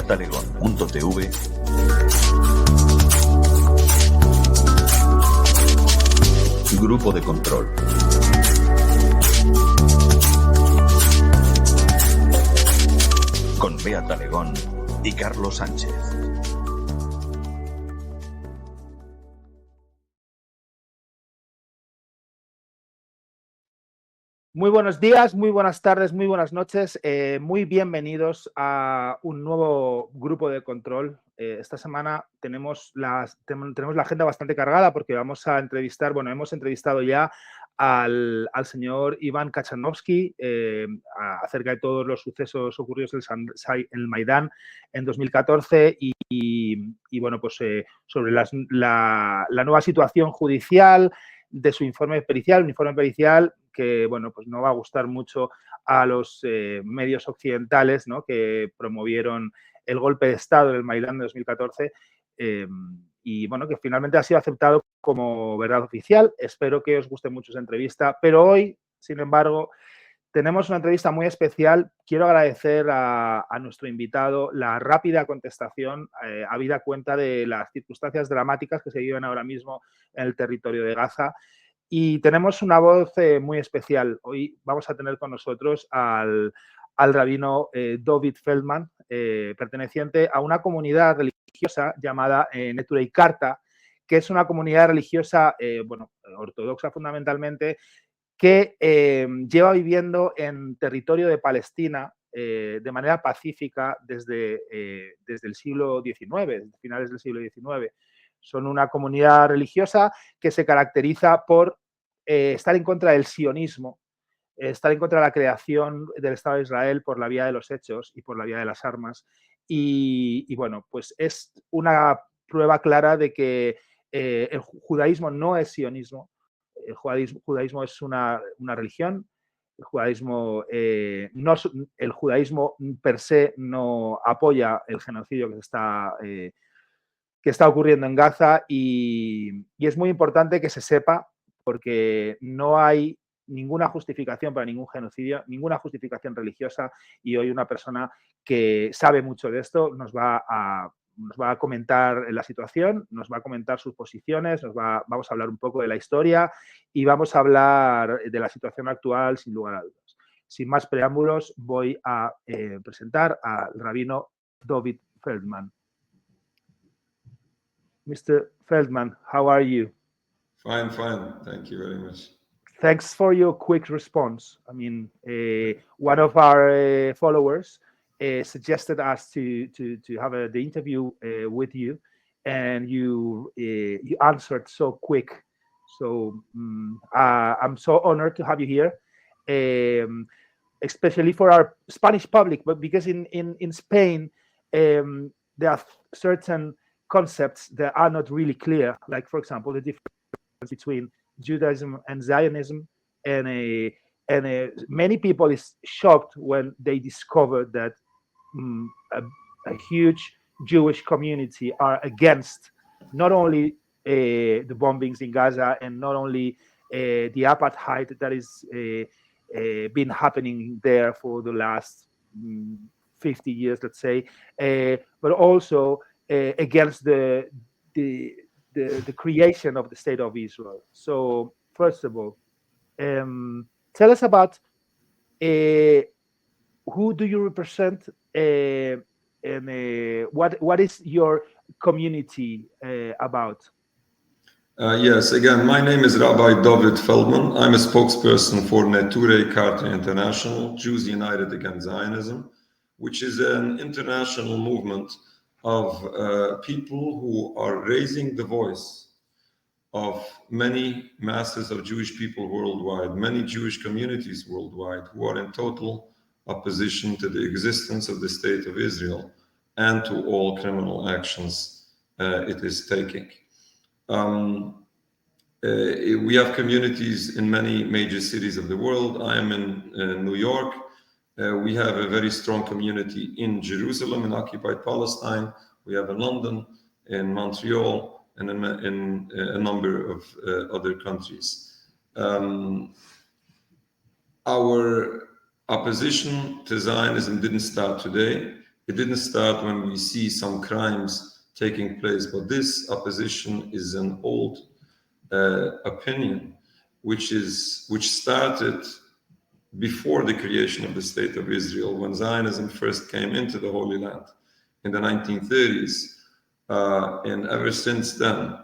beatalegón.tv. Grupo de control. Con Beata Legón y Carlos Sánchez. Muy buenos días, muy buenas tardes, muy buenas noches. Muy bienvenidos a un nuevo grupo de control. Esta semana tenemos la agenda bastante cargada porque vamos a entrevistar, hemos entrevistado ya al señor Iván Kachanovsky acerca de todos los sucesos ocurridos en el Maidán en 2014 sobre la nueva situación judicial de su informe pericial, que no va a gustar mucho a los medios occidentales, ¿no?, que promovieron el golpe de Estado en el Maidán de 2014 que finalmente ha sido aceptado como verdad oficial. Espero que os guste mucho esa entrevista, pero hoy, sin embargo, tenemos una entrevista muy especial. Quiero agradecer a nuestro invitado la rápida contestación, habida cuenta de las circunstancias dramáticas que se viven ahora mismo en el territorio de Gaza. Y tenemos una voz muy especial. Hoy vamos a tener con nosotros al Rabino Dovid Feldman, perteneciente a una comunidad religiosa llamada Carta, que es una comunidad religiosa ortodoxa fundamentalmente, que lleva viviendo en territorio de Palestina de manera pacífica desde el siglo XIX, desde finales del siglo XIX. Son una comunidad religiosa que se caracteriza por estar en contra del sionismo, estar en contra de la creación del Estado de Israel por la vía de los hechos y por la vía de las armas. Es una prueba clara de que el judaísmo no es sionismo. El judaísmo es una religión. El judaísmo per se no apoya el genocidio que está ocurriendo en Gaza y es muy importante que se sepa, porque no hay ninguna justificación para ningún genocidio, ninguna justificación religiosa, y hoy una persona que sabe mucho de esto nos va a comentar la situación, nos va a comentar sus posiciones, vamos a hablar un poco de la historia y vamos a hablar de la situación actual sin lugar a dudas. Sin más preámbulos, voy a presentar al Rabino Dovid Feldman. Mr. Feldman, how are you? Fine. Thank you very much. Thanks for your quick response. I mean, one of our followers suggested us to have the interview with you, and you answered so quick. So I'm so honored to have you here, especially for our Spanish public, but because in Spain there are certain concepts that are not really clear, like, for example, the difference between Judaism and Zionism, and many people is shocked when they discover that a huge Jewish community are against not only the bombings in Gaza and not only the apartheid that is been happening there for the last 50 years, let's say, but also against the creation of the State of Israel. So, first of all, tell us about who do you represent, and what is your community about? Yes, again, my name is Rabbi Dovid Feldman. I'm a spokesperson for Carta International, Jews United Against Zionism, which is an international movement of people who are raising the voice of many masses of Jewish people worldwide, many Jewish communities worldwide, who are in total opposition to the existence of the State of Israel and to all criminal actions it is taking. We have communities in many major cities of the world. I am in New York. We have a very strong community in Jerusalem, in occupied Palestine. We have in London, in Montreal, and in a number of other countries. Our opposition to Zionism didn't start today. It didn't start when we see some crimes taking place, but this opposition is an old opinion, which started before the creation of the State of Israel, when Zionism first came into the Holy Land in the 1930s. And ever since then,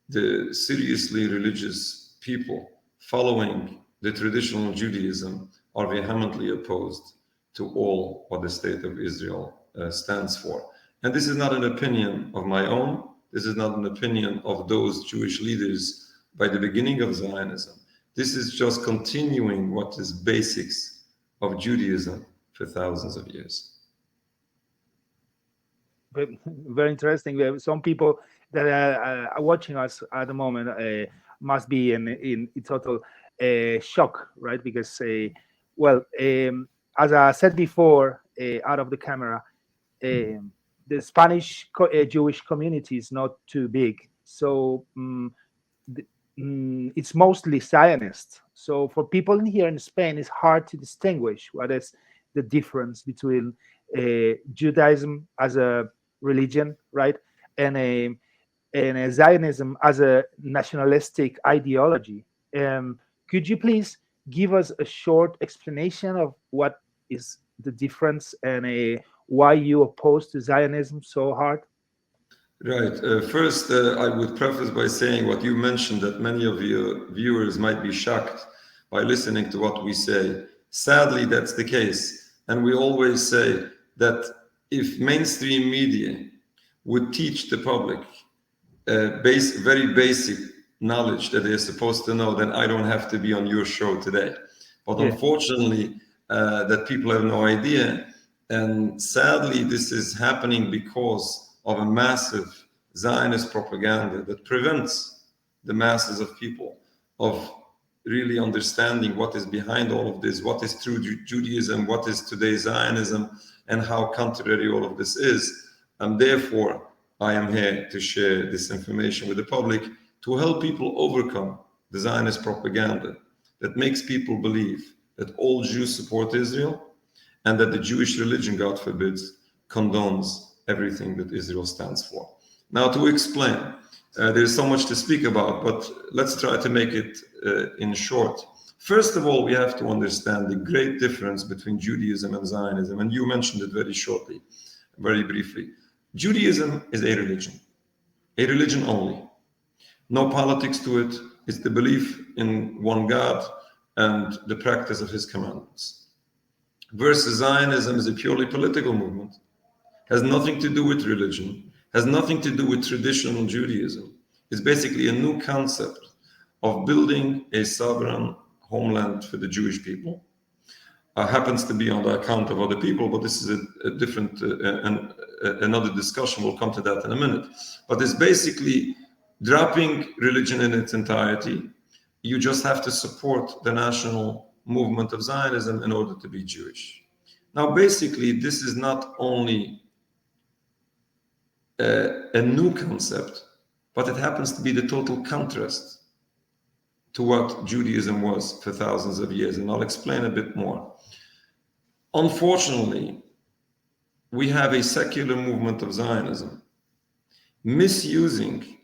the seriously religious people following the traditional Judaism are vehemently opposed to all what the State of Israel stands for. And this is not an opinion of my own. This is not an opinion of those Jewish leaders by the beginning of Zionism. This is just continuing what is basics of Judaism for thousands of years. Very interesting. Some people that are watching us at the moment must be in total shock, right? Because, as I said before, out of the camera, the Spanish Jewish community is not too big. So it's mostly Zionist. So for people here in Spain, it's hard to distinguish what is the difference between Judaism as a religion, right, and a Zionism as a nationalistic ideology. Could you please give us a short explanation of what is the difference and why you oppose to Zionism so hard? Right. First, I would preface by saying what you mentioned, that many of your viewers might be shocked by listening to what we say. Sadly, that's the case. And we always say that if mainstream media would teach the public very basic knowledge that they're supposed to know, then I don't have to be on your show today. But unfortunately, that people have no idea. And sadly, this is happening because of a massive Zionist propaganda that prevents the masses of people of really understanding what is behind all of this, what is true Judaism, what is today's Zionism, and how contrary all of this is. And therefore, I am here to share this information with the public to help people overcome the Zionist propaganda that makes people believe that all Jews support Israel and that the Jewish religion, God forbids, condones everything that Israel stands for. Now, to explain, there's so much to speak about, but let's try to make it in short. First of all, we have to understand the great difference between Judaism and Zionism, and you mentioned it very shortly, very briefly. Judaism is a religion only. No politics to it. It's the belief in one God and the practice of his commandments. Versus Zionism is a purely political movement. Has nothing to do with religion, has nothing to do with traditional Judaism. It's basically a new concept of building a sovereign homeland for the Jewish people. Happens to be on the account of other people, but this is a different, another discussion. We'll come to that in a minute. But it's basically dropping religion in its entirety. You just have to support the national movement of Zionism in order to be Jewish. Now, basically, this is not only a new concept, but it happens to be the total contrast to what Judaism was for thousands of years. And I'll explain a bit more. Unfortunately, we have a secular movement of Zionism misusing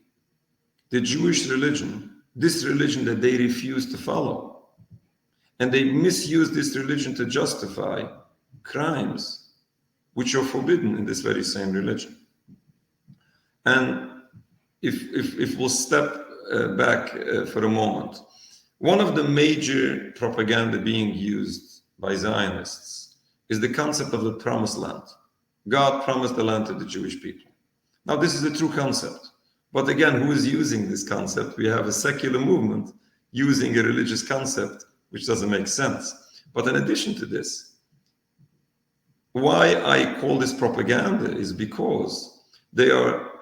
the Jewish religion, this religion that they refuse to follow. And they misuse this religion to justify crimes which are forbidden in this very same religion. And if we'll step back for a moment, one of the major propaganda being used by Zionists is the concept of the promised land. God promised the land to the Jewish people. Now, this is a true concept. But again, who is using this concept? We have a secular movement using a religious concept, which doesn't make sense. But in addition to this, why I call this propaganda is because they are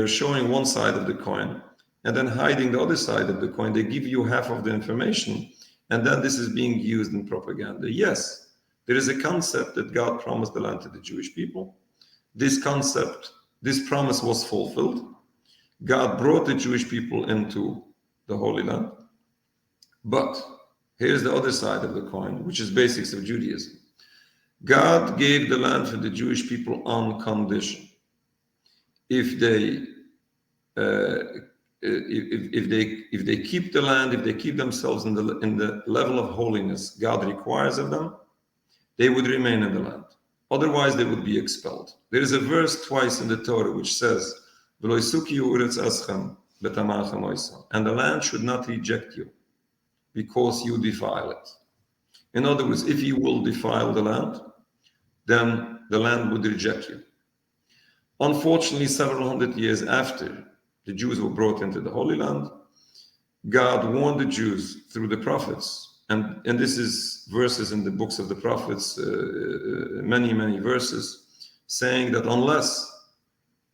showing one side of the coin and then hiding the other side of the coin. They give you half of the information, and then this is being used in propaganda. Yes, there is a concept that God promised the land to the Jewish people. This promise was fulfilled. God brought the Jewish people into the Holy Land. But here's the other side of the coin, which is basics of Judaism. God gave the land for the Jewish people on condition. If they keep the land, if they keep themselves in the level of holiness God requires of them, they would remain in the land. Otherwise, they would be expelled. There is a verse twice in the Torah which says, "And the land should not reject you because you defile it." In other words, if you will defile the land, then the land would reject you. Unfortunately, several hundred years after the Jews were brought into the Holy Land, God warned the Jews through the prophets, and this is verses in the books of the prophets, many verses, saying that unless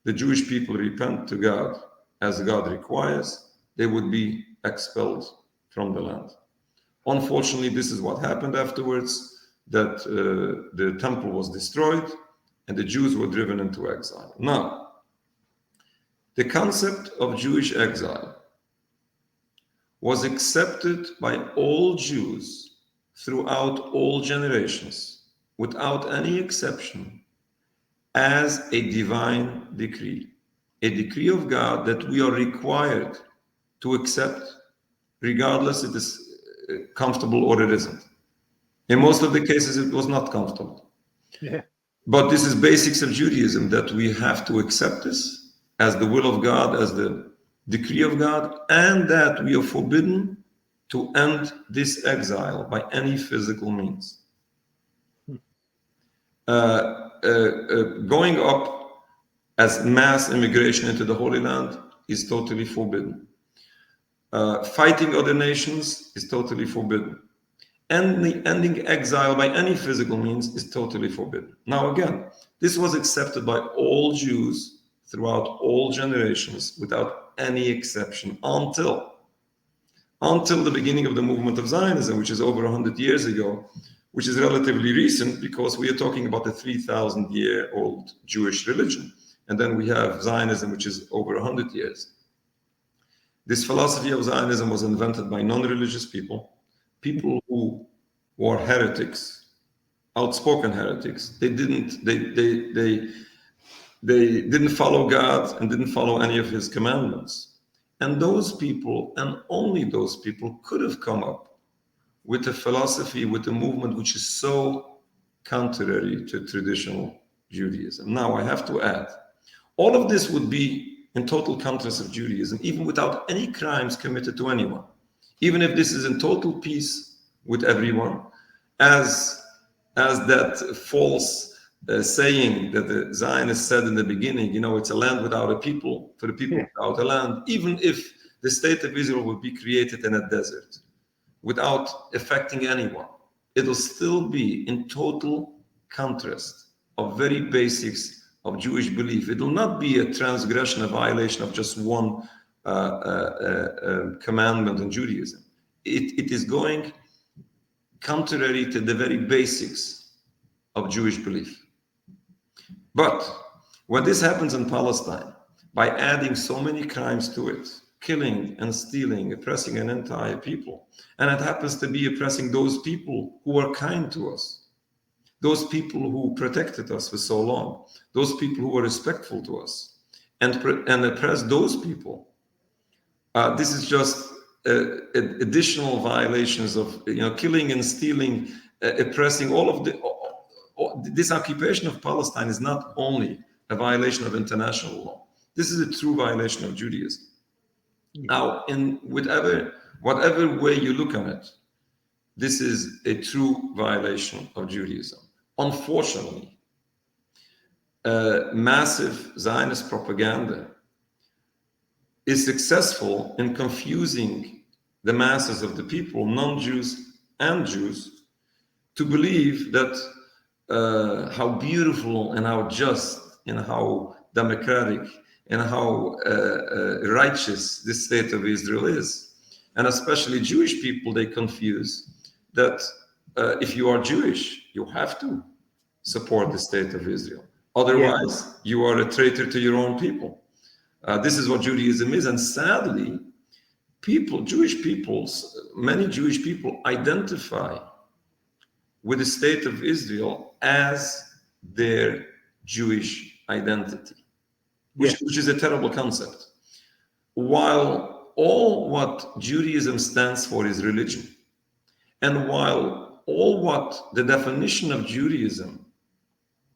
the Jewish people repent to God as God requires, they would be expelled from the land. Unfortunately, this is what happened afterwards, that the temple was destroyed and the Jews were driven into exile. Now, the concept of Jewish exile was accepted by all Jews throughout all generations, without any exception, as a divine decree, a decree of God that we are required to accept, regardless if it is comfortable or it isn't. In most of the cases, it was not comfortable. Yeah. But this is basics of Judaism, that we have to accept this as the will of God, as the decree of God, and that we are forbidden to end this exile by any physical means. Going up as mass immigration into the Holy Land is totally forbidden. Fighting other nations is totally forbidden. Ending exile by any physical means is totally forbidden. Now again, this was accepted by all Jews throughout all generations without any exception until the beginning of the movement of Zionism, which is over 100 years ago, which is relatively recent because we are talking about the 3,000-year-old Jewish religion. And then we have Zionism, which is over 100 years. This philosophy of Zionism was invented by non-religious people who were heretics, outspoken heretics. They didn't follow God and didn't follow any of his commandments. And those people, and only those people, could have come up with a philosophy, with a movement which is so contrary to traditional Judaism. Now, I have to add, all of this would be in total contrast of Judaism, even without any crimes committed to anyone. Even if this is in total peace with everyone, as that false saying that the Zionists said in the beginning, it's a land without a people, for the people without a land. Even if the state of Israel would be created in a desert without affecting anyone, it'll still be in total contrast of very basics of Jewish belief. It will not be a transgression, a violation of just one commandment in Judaism. It is going contrary to the very basics of Jewish belief. But when this happens in Palestine, by adding so many crimes to it, killing and stealing, oppressing an entire people, and it happens to be oppressing those people who are kind to us, those people who protected us for so long, those people who were respectful to us, and oppress those people, this is just additional violations of killing and stealing, oppressing. All of this occupation of Palestine is not only a violation of international law. This is a true violation of Judaism. Now, in whatever way you look at it, this is a true violation of Judaism. Unfortunately, massive Zionist propaganda is successful in confusing the masses of the people, non-Jews and Jews, to believe that how beautiful and how just and how democratic and how righteous this state of Israel is. And especially Jewish people, they confuse that if you are Jewish, you have to support the state of Israel. Otherwise, you are a traitor to your own people. This is what Judaism is. And sadly, many Jewish people identify with the state of Israel as their Jewish identity, which is a terrible concept. While all what Judaism stands for is religion, and while all what the definition of Judaism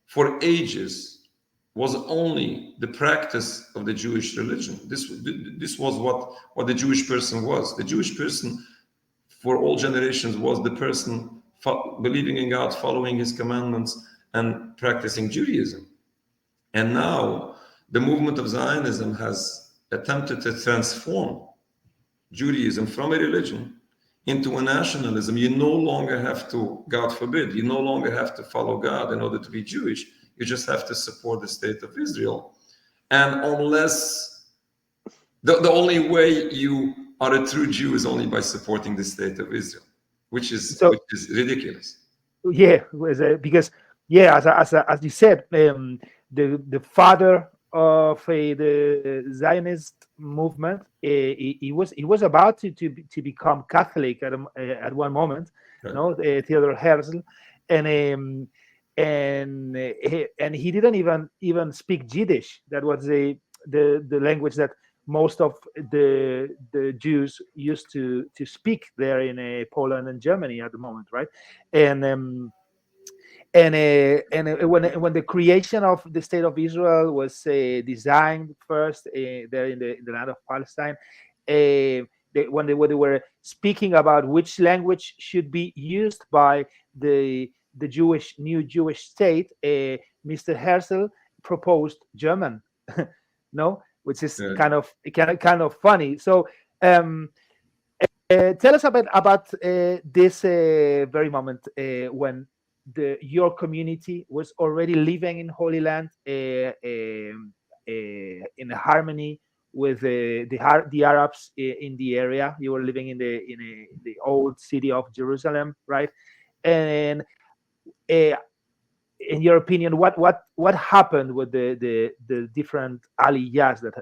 for ages was only the practice of the Jewish religion, this was what the Jewish person was. The Jewish person for all generations was the person believing in God, following his commandments, and practicing Judaism. And now the movement of Zionism has attempted to transform Judaism from a religion into a nationalism. You no longer have to, God forbid, you no longer have to follow God in order to be Jewish. You just have to support the state of Israel. And unless, the only way you are a true Jew is only by supporting the state of Israel, which is ridiculous. Yeah, because as you said, the father of the Zionist movement, he was about to become Catholic at one moment, right. Theodor Herzl, and he didn't even speak Yiddish. That was the language that most of the Jews used to speak there in Poland and Germany at the moment, right? And when the creation of the state of Israel was designed first there in the land of Palestine, when they were speaking about which language should be used by the new Jewish state, Mr. Herzl proposed German, no, which is kind of funny. So tell us about this very moment when your community was already living in Holy Land in harmony with the Arabs in the area. You were living in the old city of Jerusalem, right? And in your opinion, what happened with the different aliyahs that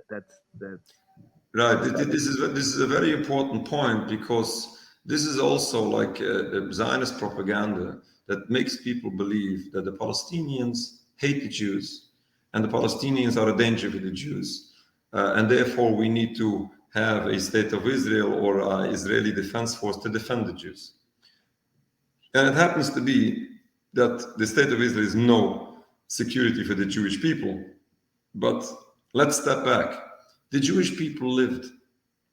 Right. This is a very important point, because this is also like the Zionist propaganda that makes people believe that the Palestinians hate the Jews and the Palestinians are a danger for the Jews. And therefore we need to have a state of Israel or an Israeli defense force to defend the Jews. And it happens to be that the state of Israel is no security for the Jewish people. But let's step back. The Jewish people lived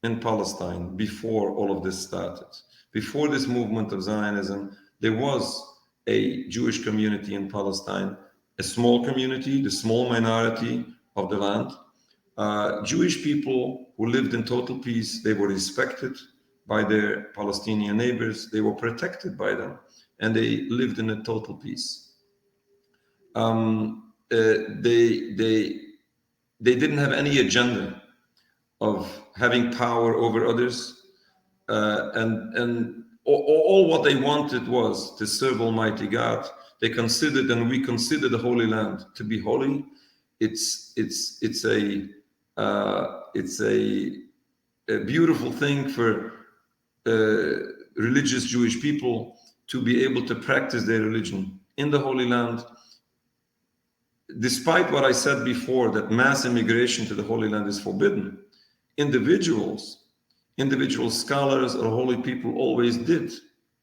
in Palestine before all of this started. Before this movement of Zionism, there was a Jewish community in Palestine, a small community, the small minority of the land. Jewish people who lived in total peace. They were respected by their Palestinian neighbors. They were protected by them, and they lived in a total peace. They didn't have any agenda of having power over others, and all what they wanted was to serve Almighty God. They considered, and we consider, the Holy Land to be holy. It's a beautiful thing for religious Jewish people to be able to practice their religion in the Holy Land. Despite what I said before, that mass immigration to the Holy Land is forbidden, individual scholars or holy people always did.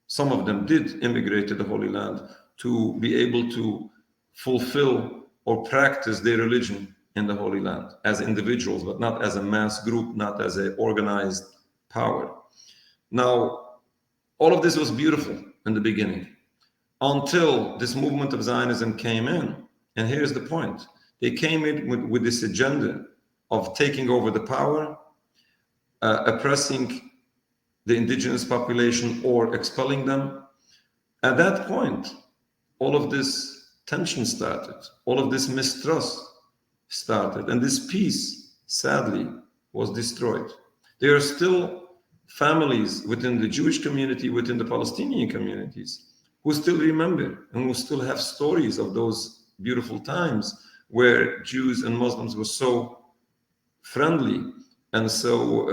Some of them did immigrate to the Holy Land to be able to fulfill or practice their religion in the Holy Land as individuals, but not as a mass group, not as an organized power. Now, all of this was beautiful in the beginning until this movement of Zionism came in. And here's the point. They came in with this agenda of taking over the power, oppressing the indigenous population or expelling them. At that point, all of this tension started, all of this mistrust started, and this peace, sadly, was destroyed. There are still families within the Jewish community, within the Palestinian communities, who still remember and who still have stories of those beautiful times where Jews and Muslims were so friendly and so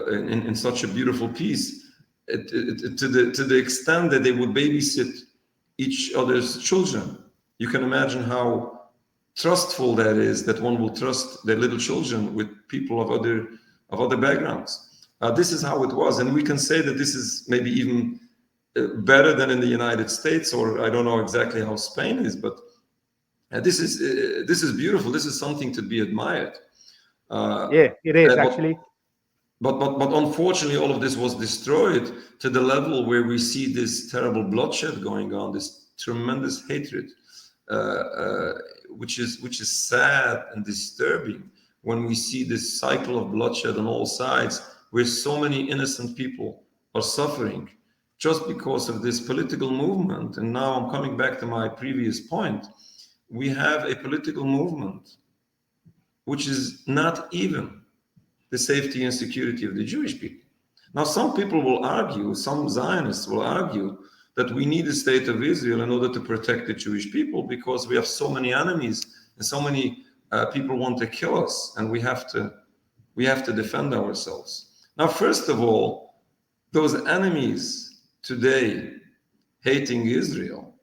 in such a beautiful peace, to the extent that they would babysit each other's children. You can imagine how trustful that is, that one will trust their little children with people of other backgrounds. This is how it was, and we can say that this is maybe even better than in the United States, or I don't know exactly how Spain is, but this is beautiful. This is something to be admired. Yeah, it is actually. But unfortunately, all of this was destroyed to the level where we see this terrible bloodshed going on, this tremendous hatred, which is sad and disturbing when we see this cycle of bloodshed on all sides, where so many innocent people are suffering just because of this political movement. And now I'm coming back to my previous point. We have a political movement which is not even the safety and security of the Jewish people. Now, some people will argue, some Zionists will argue, that we need a state of Israel in order to protect the Jewish people because we have so many enemies and so many people want to kill us, and we have to defend ourselves. Now, first of all, those enemies today hating Israel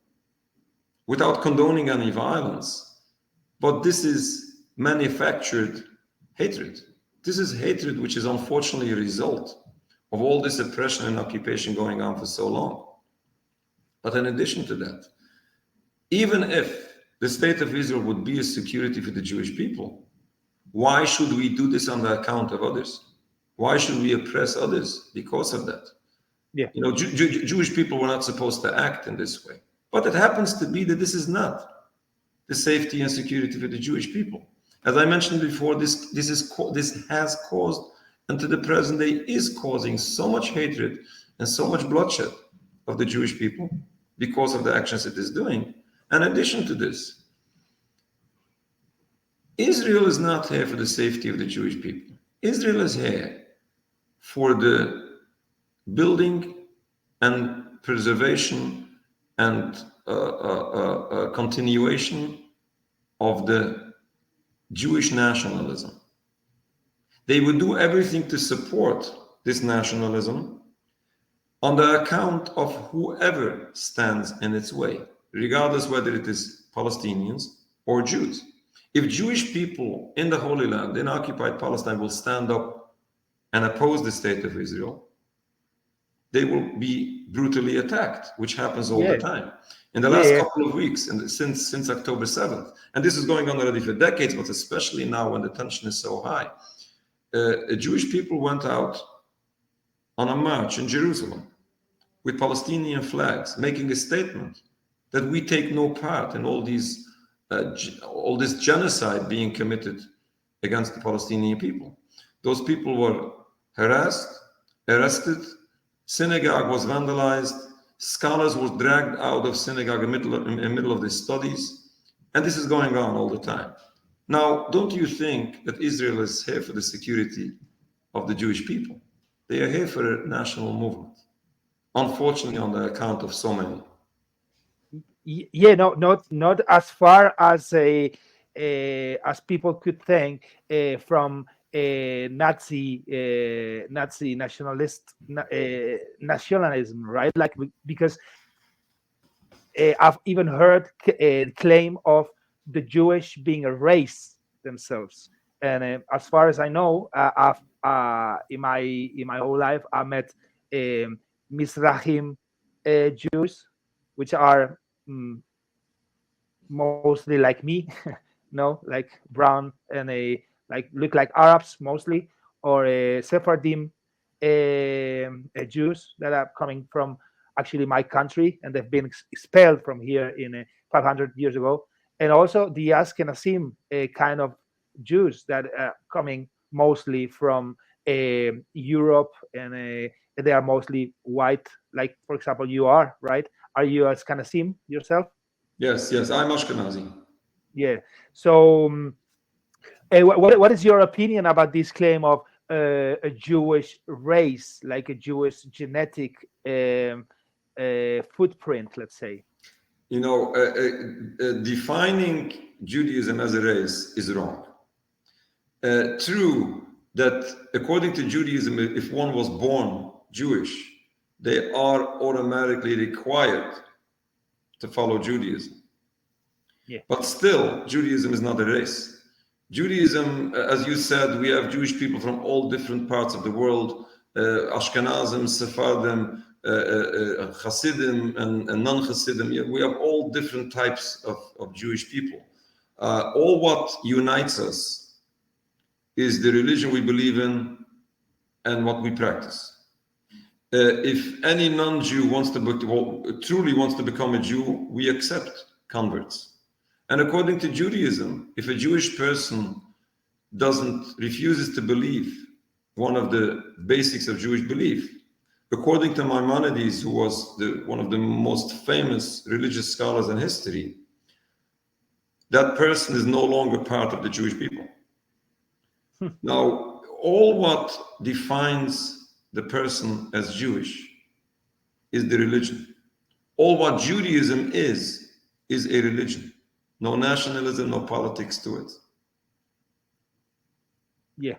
without condoning any violence, but this is manufactured hatred. This is hatred which is unfortunately a result of all this oppression and occupation going on for so long. But in addition to that, even if the state of Israel would be a security for the Jewish people, why should we do this on the account of others? Why should we oppress others because of that? Yeah. You know, Jewish people were not supposed to act in this way. But it happens to be that this is not the safety and security for the Jewish people. As I mentioned before, this has caused, and to the present day is causing, so much hatred and so much bloodshed of the Jewish people because of the actions it is doing. In addition to this, Israel is not here for the safety of the Jewish people. Israel is here for the building and preservation and continuation of the Jewish nationalism. They would do everything to support this nationalism on the account of whoever stands in its way, regardless whether it is Palestinians or Jews. If Jewish people in the Holy Land, in occupied Palestine, will stand up and oppose the state of Israel, they will be brutally attacked, which happens all the time. In the last couple of weeks, and since October 7th, and this is going on already for decades, but especially now when the tension is so high, Jewish people went out on a march in Jerusalem with Palestinian flags, making a statement that we take no part in all this genocide being committed against the Palestinian people. Those people were harassed, arrested, synagogue was vandalized, scholars were dragged out of synagogue in the middle of their studies, and this is going on all the time. Now, don't you think that Israel is here for the security of the Jewish people? They are here for a national movement, unfortunately on the account of so many. Yeah, no, not as far as as people could think from Nazi nationalism, right? Like, because I've even heard claim of the Jewish being a race themselves, and as far as I know, I've in my whole life I met Mizrahim Jews, which are mostly like me, no, like brown and look like Arabs mostly, or Sephardim Jews that are coming from actually my country, and they've been expelled from here in 500 years ago, and also the Ashkenazim kind of Jews that are coming mostly from Europe, and they are mostly white, like for example you are, right? Are you Ashkenazim yourself? Yes, I'm Ashkenazi. Yeah. So, what is your opinion about this claim of a Jewish race, like a Jewish genetic footprint, let's say? You know, defining Judaism as a race is wrong. True that according to Judaism, if one was born Jewish, they are automatically required to follow Judaism. Yeah. But still, Judaism is not a race. Judaism, as you said, we have Jewish people from all different parts of the world, Ashkenazim, Sephardim, Hasidim, and non-Hasidim. We have all different types of Jewish people. All what unites us is the religion we believe in and what we practice. If any non-Jew truly wants to become a Jew, we accept converts. And according to Judaism, if a Jewish person refuses to believe one of the basics of Jewish belief, according to Maimonides, who was one of the most famous religious scholars in history, that person is no longer part of the Jewish people. Now, all what defines the person as Jewish is the religion. All what Judaism is a religion. No nationalism, no politics to it. Yeah.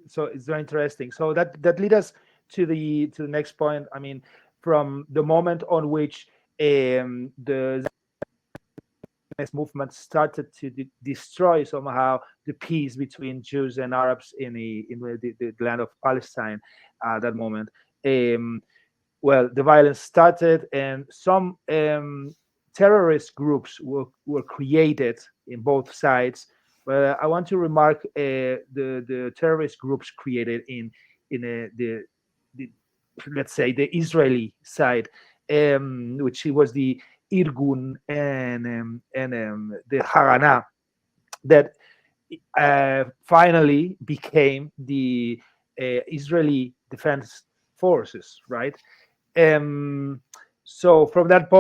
So it's very interesting. So that leads us to the next point. I mean, from the moment on which the Zionist movement started to destroy somehow the peace between Jews and Arabs in the land of Palestine at that moment. Well, the violence started, and some terrorist groups were created in both sides. But I want to remark the terrorist groups created in the let's say the Israeli side, which was the Irgun and the Haganah, that finally became the Israeli Defense Forces, right? So from that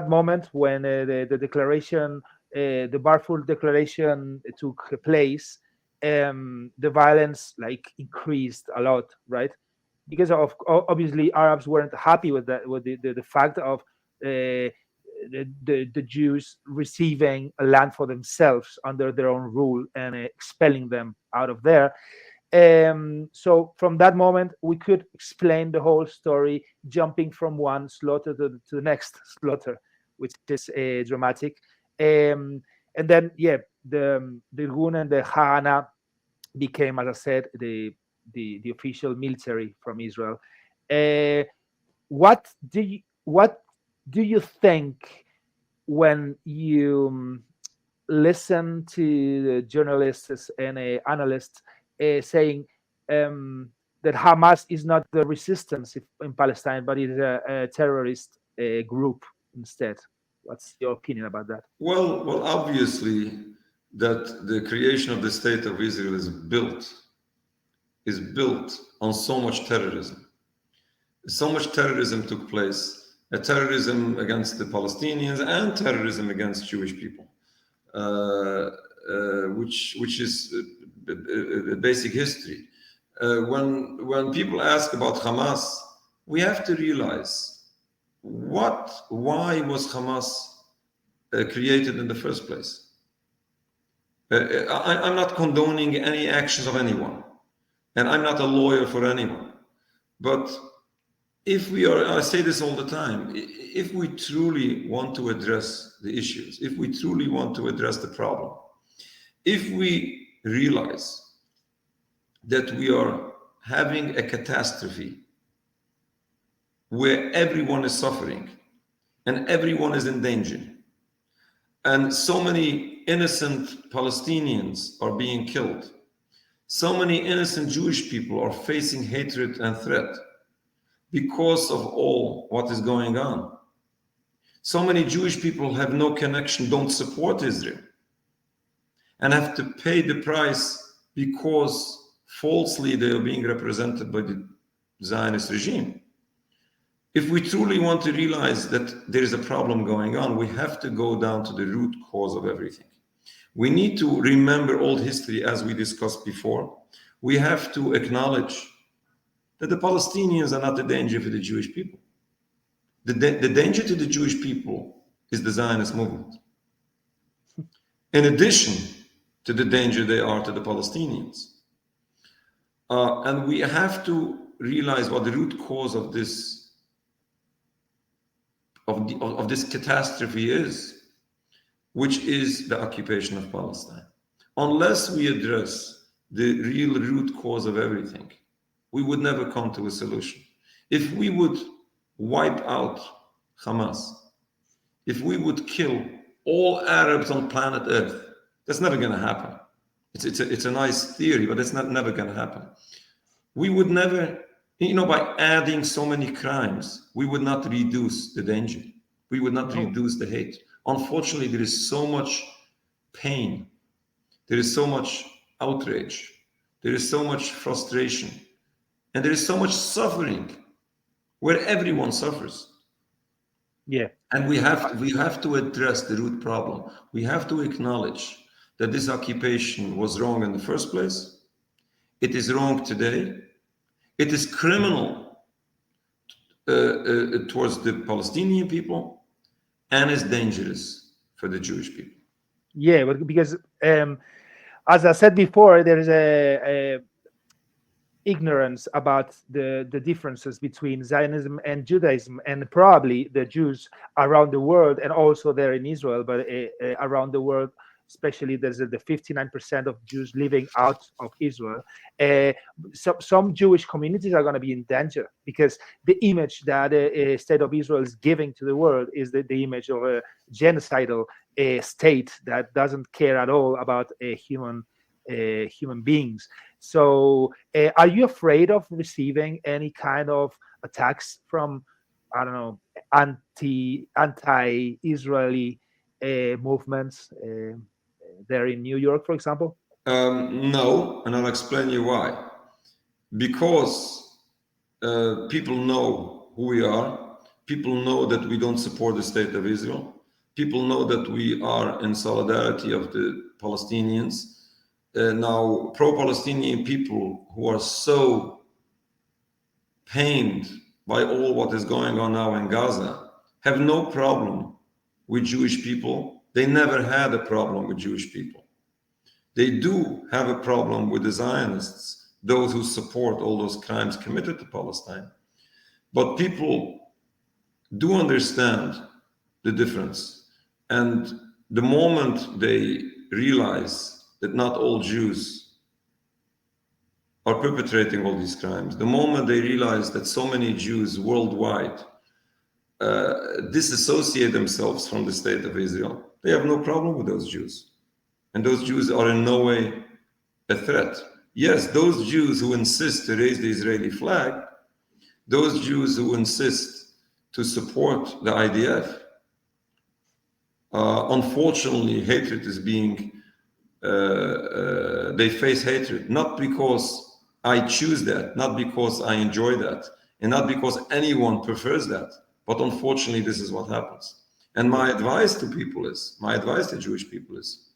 moment when the declaration, the Balfour Declaration took place, the violence increased a lot, right? Because of obviously Arabs weren't happy with that, with the fact of the Jews receiving a land for themselves under their own rule and expelling them out of there. So from that moment, we could explain the whole story, jumping from one slaughter to the next slaughter, which is dramatic. And then, yeah, the Irgun and the Haganah became, as I said, the official military from Israel. What do you think when you listen to the journalists and analysts saying that Hamas is not the resistance in Palestine, but is a terrorist group instead? What's your opinion about that? Well, obviously, that the creation of the state of Israel is built on so much terrorism. So much terrorism took place, terrorism against the Palestinians and terrorism against Jewish people, which is a basic history. When people ask about Hamas, we have to realize why was Hamas created in the first place. I'm not condoning any actions of anyone, and I'm not a lawyer for anyone. But I say this all the time, if we truly want to address the issues, if we truly want to address the problem, if we realize that we are having a catastrophe where everyone is suffering and everyone is in danger, and so many innocent Palestinians are being killed, so many innocent Jewish people are facing hatred and threat because of all what is going on. So many Jewish people have no connection, don't support Israel, and have to pay the price because falsely they are being represented by the Zionist regime. If we truly want to realize that there is a problem going on, we have to go down to the root cause of everything. We need to remember old history, as we discussed before. We have to acknowledge that the Palestinians are not the danger for the Jewish people. The danger to the Jewish people is the Zionist movement, in addition to the danger they are to the Palestinians. And we have to realize what the root cause of this of this catastrophe is, which is the occupation of Palestine. Unless we address the real root cause of everything, we would never come to a solution. If we would wipe out Hamas, if we would kill all Arabs on planet Earth, that's never going to happen. It's a nice theory, but it's never going to happen. We would never, by adding so many crimes, we would not reduce the danger. We would not reduce the hate. Unfortunately, there is so much pain. There is so much outrage. There is so much frustration. And there is so much suffering where everyone suffers. Yeah. And we have to address the root problem. We have to acknowledge that this occupation was wrong in the first place. It is wrong today. It is criminal towards the Palestinian people, and is dangerous for the Jewish people. Yeah, but because as I said before, there is a ignorance about the differences between Zionism and Judaism, and probably the Jews around the world, and also there in Israel, but around the world, especially there's the 59% of Jews living out of Israel. Some Jewish communities are going to be in danger because the image that a state of Israel is giving to the world is the image of a genocidal state that doesn't care at all about human beings. So are you afraid of receiving any kind of attacks from, I don't know, anti-Israeli movements there in New York, for example? No, and I'll explain you why. Because people know who we are. People know that we don't support the state of Israel. People know that we are in solidarity of the Palestinians. Now, pro-Palestinian people who are so pained by all what is going on now in Gaza have no problem with Jewish people. They never had a problem with Jewish people. They do have a problem with the Zionists, those who support all those crimes committed to Palestine. But people do understand the difference. And the moment they realize that not all Jews are perpetrating all these crimes, the moment they realize that so many Jews worldwide disassociate themselves from the state of Israel, they have no problem with those Jews. And those Jews are in no way a threat. Yes, those Jews who insist to raise the Israeli flag, those Jews who insist to support the IDF, unfortunately, hatred is being, they face hatred, not because I choose that, not because I enjoy that, and not because anyone prefers that, but unfortunately, this is what happens. And my advice to people is, my advice to Jewish people is,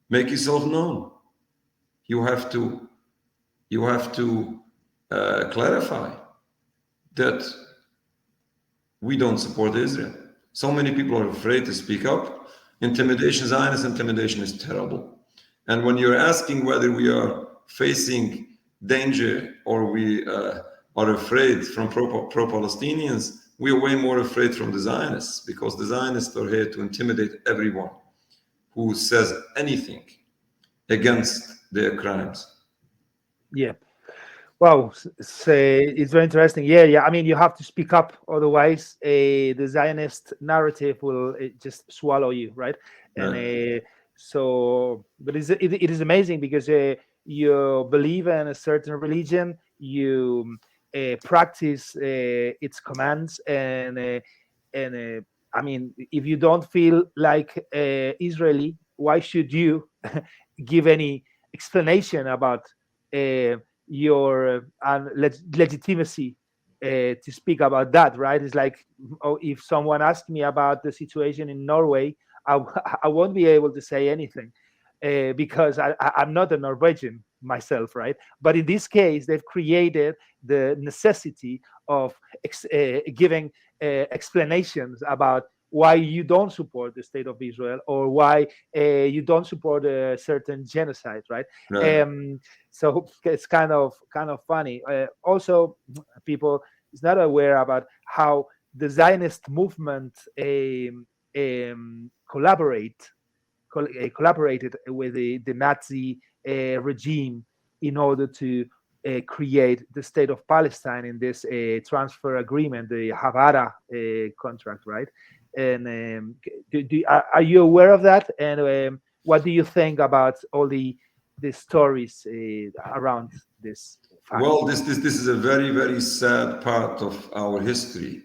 make yourself known. You have to clarify that we don't support Israel. So many people are afraid to speak up. Intimidation, Zionist intimidation is terrible. And when you're asking whether we are facing danger or we are afraid from pro-Palestinians, we are way more afraid from the Zionists, because the Zionists are here to intimidate everyone who says anything against their crimes. Yeah. Wow, it's very interesting. Yeah. I mean, you have to speak up, otherwise, the Zionist narrative will just swallow you, right? And but it is amazing because you believe in a certain religion, you practice its commands, and I mean, if you don't feel like Israeli, why should you give any explanation about your legitimacy to speak about that, right? It's like, if someone asked me about the situation in Norway, I won't be able to say anything because I'm not a Norwegian myself, right? But in this case, they've created the necessity of giving explanations about why you don't support the state of Israel, or why you don't support a certain genocide, right? So it's kind of funny. Also, people is not aware about how the Zionist movement collaborated with the Nazi regime in order to create the state of Palestine in this transfer agreement, the Havara contract, right? And are you aware of that? And what do you think about all the stories around this fact? Well, this is a very, very sad part of our history.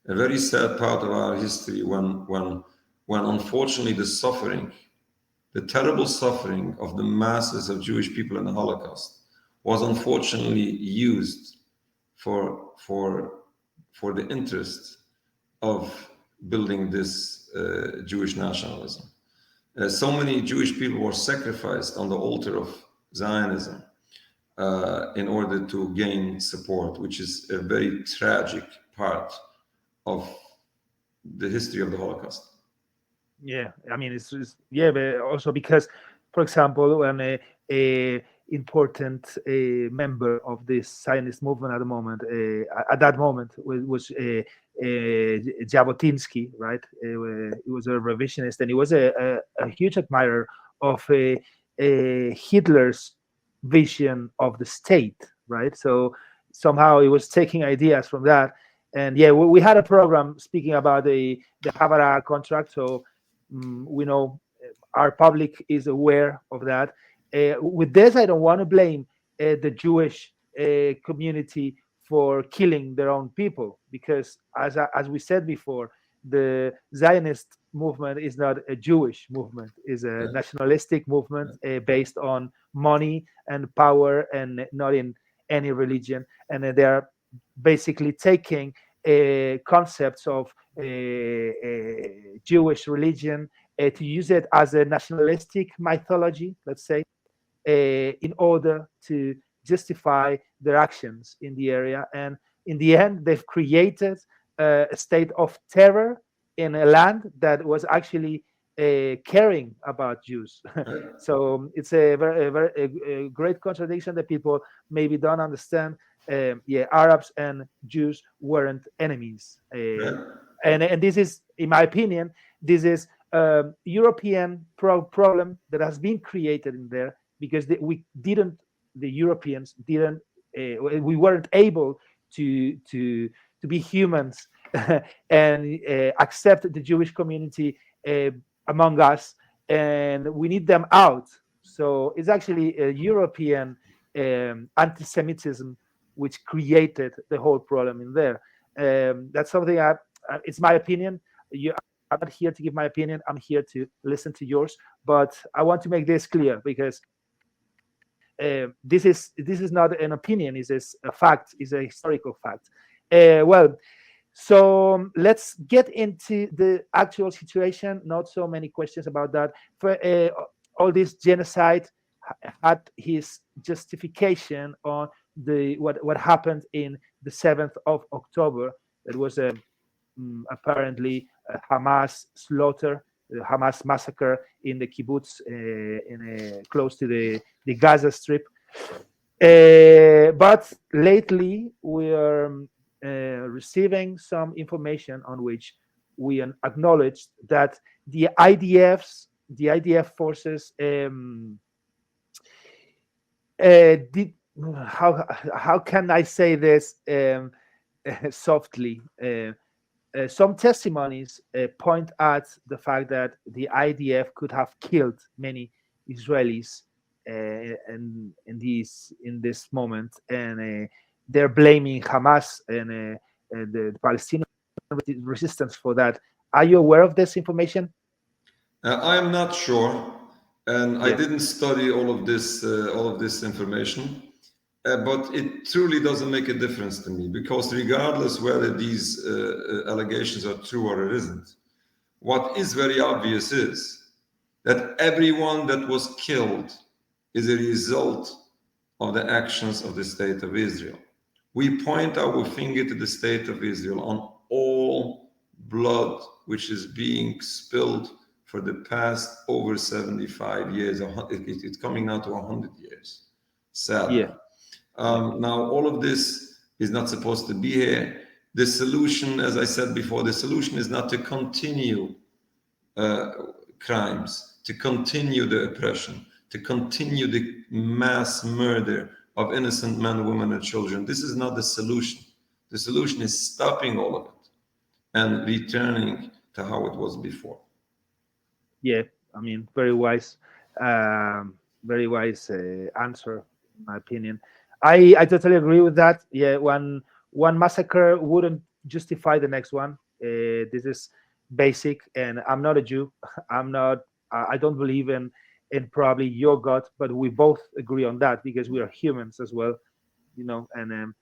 A very sad part of our history when unfortunately the terrible suffering of the masses of Jewish people in the Holocaust was unfortunately used for the interest of building this Jewish nationalism. So many Jewish people were sacrificed on the altar of Zionism in order to gain support, which is a very tragic part of the history of the Holocaust. Yeah, I mean, it's but also because, for example, when a important member of this Zionist movement at that moment was Jabotinsky, right? He was a revisionist, and he was a huge admirer of Hitler's vision of the state, right? So somehow he was taking ideas from that. And yeah, we had a program speaking about the Havara contract, so we know our public is aware of that. With this, I don't want to blame the Jewish community for killing their own people, because as we said before, the Zionist movement is not a Jewish movement; it's a nationalistic movement based on money and power, and not in any religion. And they are basically taking concepts of Jewish religion to use it as a nationalistic mythology, let's say, in order to justify their actions in the area. And in the end, they've created a state of terror in a land that was actually caring about Jews. So it's a very great contradiction that people maybe don't understand. Arabs and Jews weren't enemies. And this is, in my opinion, this is a European problem that has been created in there, because we weren't able to be humans and accept the Jewish community among us, and we need them out. So it's actually a European anti-Semitism which created the whole problem in there. That's something it's my opinion. I'm not here to give my opinion. I'm here to listen to yours. But I want to make this clear, because this is not an opinion. It's a fact. It's a historical fact. So let's get into the actual situation. Not so many questions about that. For all this genocide had his justification on what happened in the 7th of October. It was apparently a Hamas slaughter, the Hamas massacre in the kibbutz close to the Gaza Strip. But lately we are receiving some information on which we acknowledge that the IDF forces did, how can I say this softly? Some testimonies point at the fact that the IDF could have killed many Israelis in this moment, and they're blaming Hamas and the Palestinian resistance for that. Are you aware of this information? I am not sure, and I didn't study all of this information. But it truly doesn't make a difference to me, because regardless whether these allegations are true or it isn't, what is very obvious is that everyone that was killed is a result of the actions of the State of Israel. We point our finger to the State of Israel on all blood which is being spilled for the past over 75 years. It's coming now to 100 years, sadly. Yeah. Now, all of this is not supposed to be here. the solution, as I said before, the solution is not to continue crimes, to continue the oppression, to continue the mass murder of innocent men, women, and children. This is not the solution. The solution is stopping all of it and returning to how it was before. Yeah, I mean, very wise answer, in my opinion. I totally agree with that. Yeah, one massacre wouldn't justify the next one. This is basic, and I'm not a Jew. I don't believe in probably your God, but we both agree on that because we are humans as well, you know. And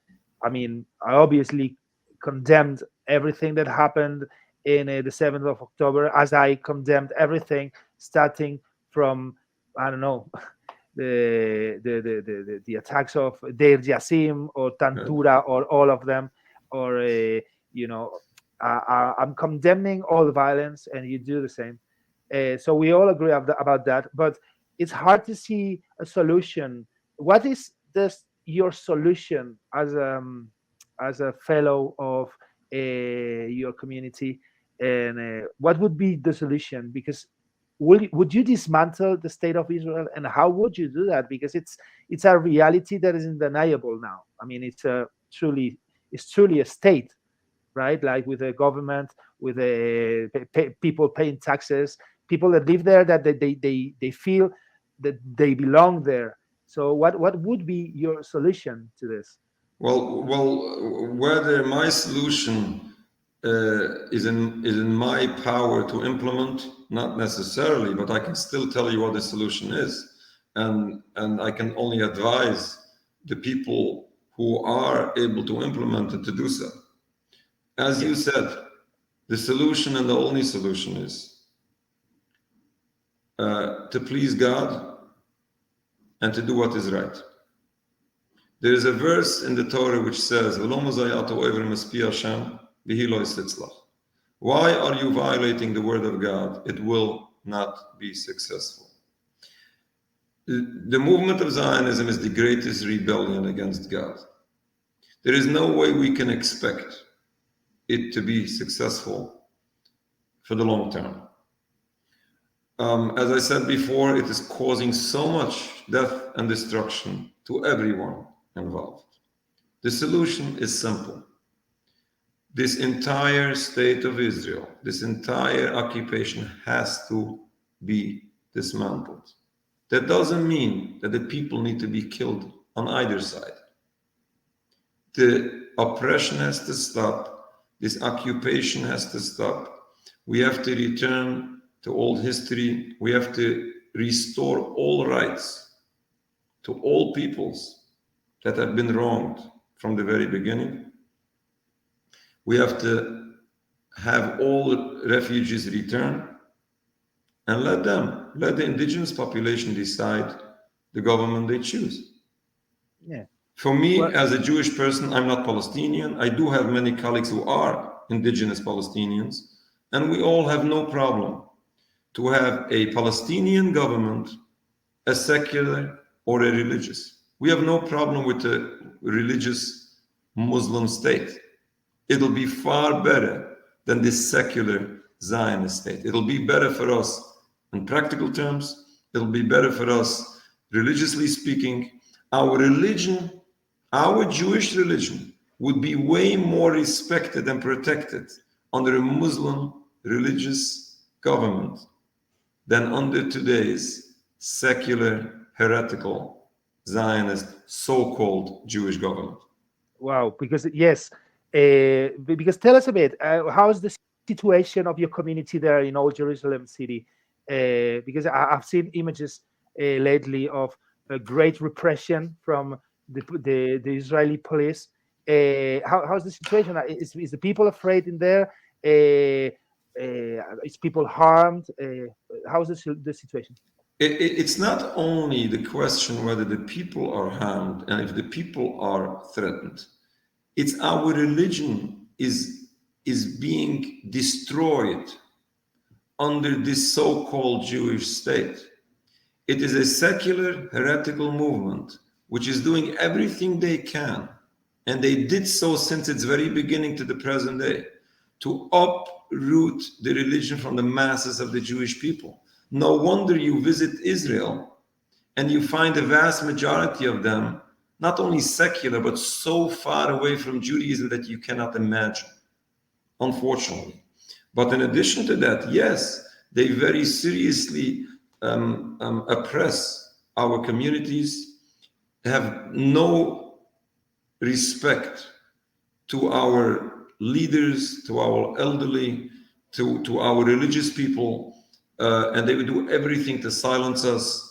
I mean, I obviously condemned everything that happened in the 7th of October, as I condemned everything starting from, I don't know, the attacks of Deir Yassim or Tantura or all of them, or you know, I'm condemning all the violence, and you do the same. So we all agree about that, but it's hard to see a solution. What is your solution as a fellow of your community, and what would be the solution? Because would you dismantle the state of Israel, and how would you do that? Because it's a reality that is undeniable now. I mean, it's truly a state, right? Like with a government, with people paying taxes, people that live there, that they feel that they belong there. So what would be your solution to this? Well, whether my solution is in my power to implement, not necessarily, but I can still tell you what the solution is, and I can only advise the people who are able to implement it to do so. As you said, the solution and the only solution is to please God and to do what is right. There is a verse in the Torah which says, why are you violating the word of God? It will not be successful. The movement of Zionism is the greatest rebellion against God. There is no way we can expect it to be successful for the long term. As I said before, it is causing so much death and destruction to everyone involved. The solution is simple. This entire state of Israel, this entire occupation has to be dismantled. That doesn't mean that the people need to be killed on either side. The oppression has to stop. This occupation has to stop. We have to return to old history. We have to restore all rights to all peoples that have been wronged from the very beginning. We have to have all refugees return and let the indigenous population decide the government they choose. Yeah. For me, as a Jewish person, I'm not Palestinian. I do have many colleagues who are indigenous Palestinians, and we all have no problem to have a Palestinian government, a secular or a religious. We have no problem with a religious Muslim state. It'll be far better than this secular Zionist state. It'll be better for us in practical terms. It'll be better for us religiously speaking. Our religion, our Jewish religion, would be way more respected and protected under a Muslim religious government than under today's secular, heretical, Zionist, so-called Jewish government. Wow, because because tell us a bit, how is the situation of your community there in Old Jerusalem city? Because I've seen images lately of a great repression from the Israeli police. How's the situation? Is the people afraid in there? Is people harmed? How's the situation? It's not only the question whether the people are harmed and if the people are threatened. It's our religion is being destroyed under this so-called Jewish state. It is a secular, heretical movement which is doing everything they can and they did so since its very beginning to the present day, to uproot the religion from the masses of the Jewish people. No wonder you visit Israel and you find a vast majority of them not only secular, but so far away from Judaism that you cannot imagine, unfortunately. But in addition to that, yes, they very seriously oppress our communities, have no respect to our leaders, to our elderly, to our religious people, and they would do everything to silence us.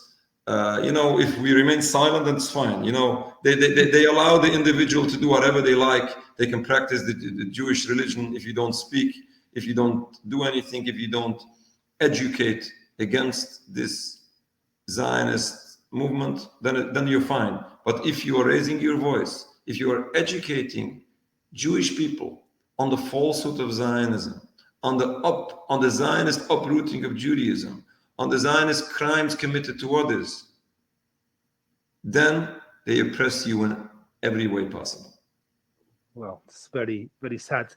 If we remain silent, that's fine. They allow the individual to do whatever they like. They can practice the Jewish religion if you don't speak, if you don't do anything, if you don't educate against this Zionist movement, then you're fine. But if you are raising your voice, if you are educating Jewish people on the falsehood of Zionism, on the Zionist uprooting of Judaism, on the Zionist crimes committed to others, then they oppress you in every way possible. Well, it's very, very sad.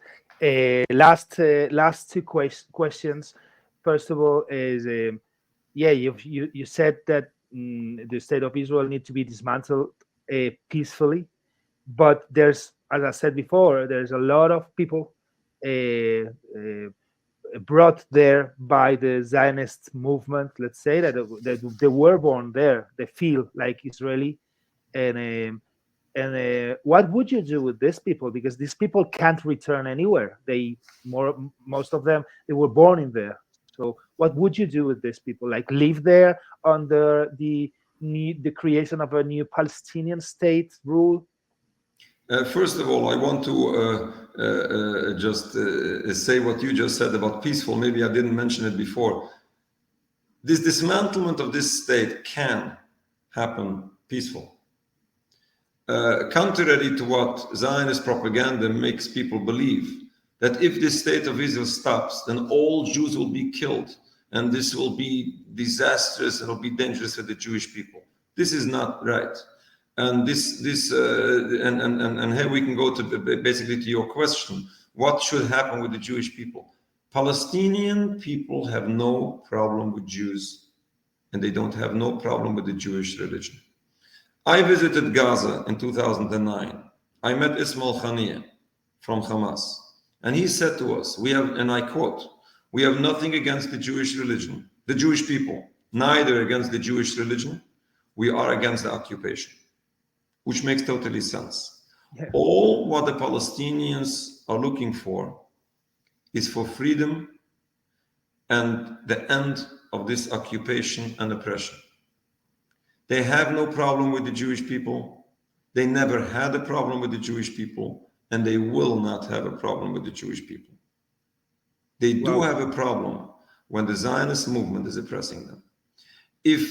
Last two questions. First of all, is you said that the state of Israel needs to be dismantled peacefully, but there's, as I said before, there's a lot of people brought there by the Zionist movement. Let's say that they were born there. They feel like Israeli, and what would you do with these people? Because these people can't return anywhere. Most of them, they were born in there. So what would you do with these people? Like live there under the creation of a new Palestinian state rule? First of all, I want to just say what you just said about peaceful. Maybe I didn't mention it before. This dismantlement of this state can happen peaceful. Contrary to what Zionist propaganda makes people believe, that if the state of Israel stops, then all Jews will be killed, and this will be disastrous and will be dangerous for the Jewish people. This is not right. And and here we can go to basically to your question: what should happen with the Jewish people? Palestinian people have no problem with Jews, and they don't have no problem with the Jewish religion. I visited Gaza in 2009. I met Ismail Haniyeh from Hamas, and he said to us, "We have," and I quote, "We have nothing against the Jewish religion, the Jewish people, neither against the Jewish religion. We are against the occupation," which makes totally sense. Yeah. All what the Palestinians are looking for is for freedom and the end of this occupation and oppression. They have no problem with the Jewish people. They never had a problem with the Jewish people, and they will not have a problem with the Jewish people. They do have a problem when the Zionist movement is oppressing them. If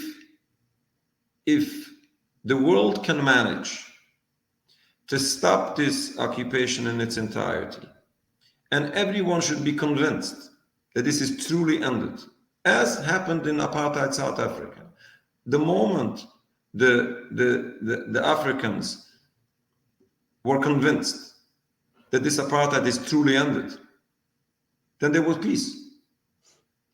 the world can manage to stop this occupation in its entirety, and everyone should be convinced that this is truly ended, as happened in apartheid South Africa. The moment the Africans were convinced that this apartheid is truly ended, then there was peace.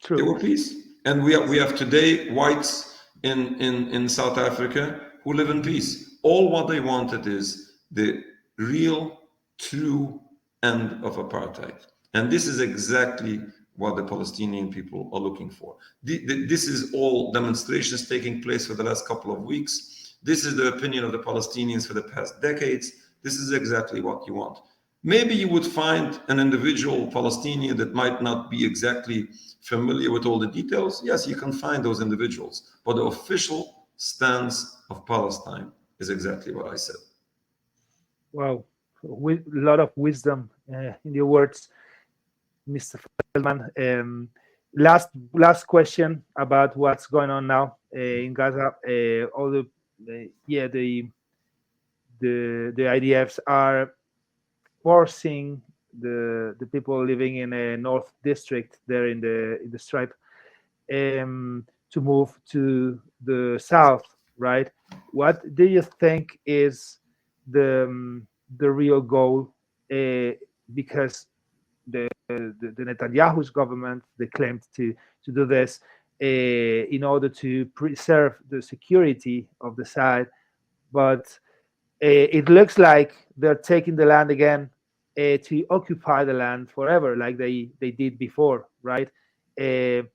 True. There was peace. And we have today whites in South Africa who live in peace. All what they wanted is the real, true end of apartheid. And this is exactly what the Palestinian people are looking for. This is all demonstrations taking place for the last couple of weeks. This is the opinion of the Palestinians for the past decades. This is exactly what you want. Maybe you would find an individual Palestinian that might not be exactly familiar with all the details. Yes, you can find those individuals. But the official stance of Palestine is exactly what I said. Wow, with a lot of wisdom in your words, Mr. Feldman. Last question about what's going on now in Gaza. All the IDFs are forcing the people living in a North District there in the Stripe to move to the South, right? What do you think is the the real goal, because the Netanyahu's government, they claimed to do this in order to preserve the security of the site, but it looks like they're taking the land again to occupy the land forever, like they did before, right? And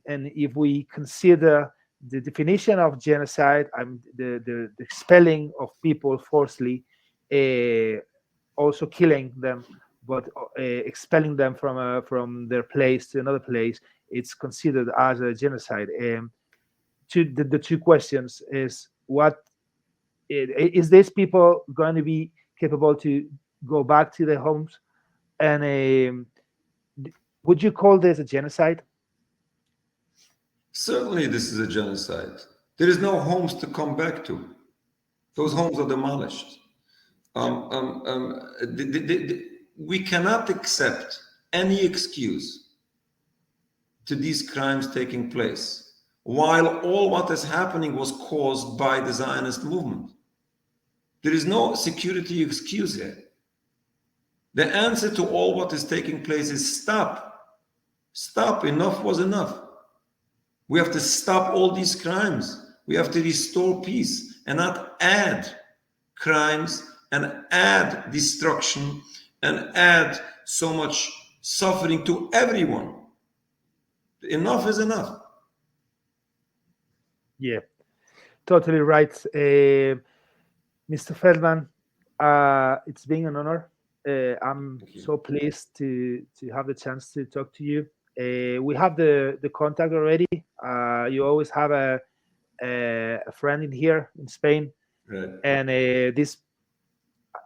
if we consider the definition of genocide, the expelling of people forcibly, also killing them, but expelling them from their place to another place, it's considered as a genocide. The two questions is, what is these people going to be capable to go back to their homes? And would you call this a genocide? Certainly, this is a genocide. There is no homes to come back to. Those homes are demolished. We cannot accept any excuse to these crimes taking place, while all what is happening was caused by the Zionist movement. There is no security excuse here. The answer to all what is taking place is stop. Stop. Enough was enough. We have to stop all these crimes. We have to restore peace and not add crimes and add destruction and add so much suffering to everyone. Enough is enough. Yeah, totally right. Mr. Feldman, it's been an honor. I'm so pleased to have the chance to talk to you. We have the contact already. You always have a friend in here in Spain, Right. And this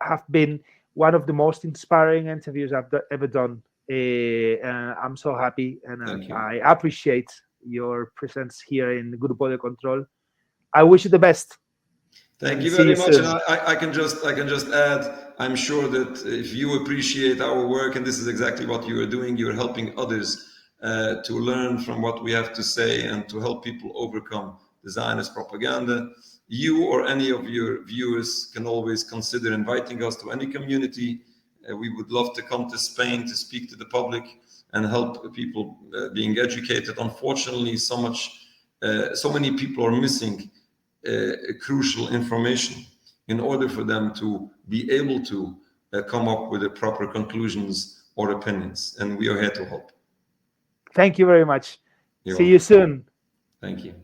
have been one of the most inspiring interviews I've ever done. I'm so happy, and I appreciate your presence here in Grupo de Control. I wish you the best. Thank you very much. And I can just add, I'm sure that if you appreciate our work, and this is exactly what you are doing, you're helping others to learn from what we have to say and to help people overcome the Zionist propaganda. You or any of your viewers can always consider inviting us to any community. We would love to come to Spain to speak to the public and help people being educated. Unfortunately, so many people are missing crucial information in order for them to be able to come up with the proper conclusions or opinions, and we are here to help. Thank you very much. You're See you soon. Thank you.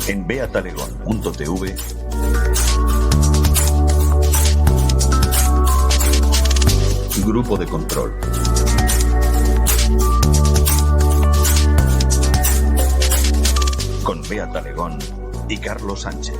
En beatalegón.tv Grupo de Control. Con Beata Legón y Carlos Sánchez.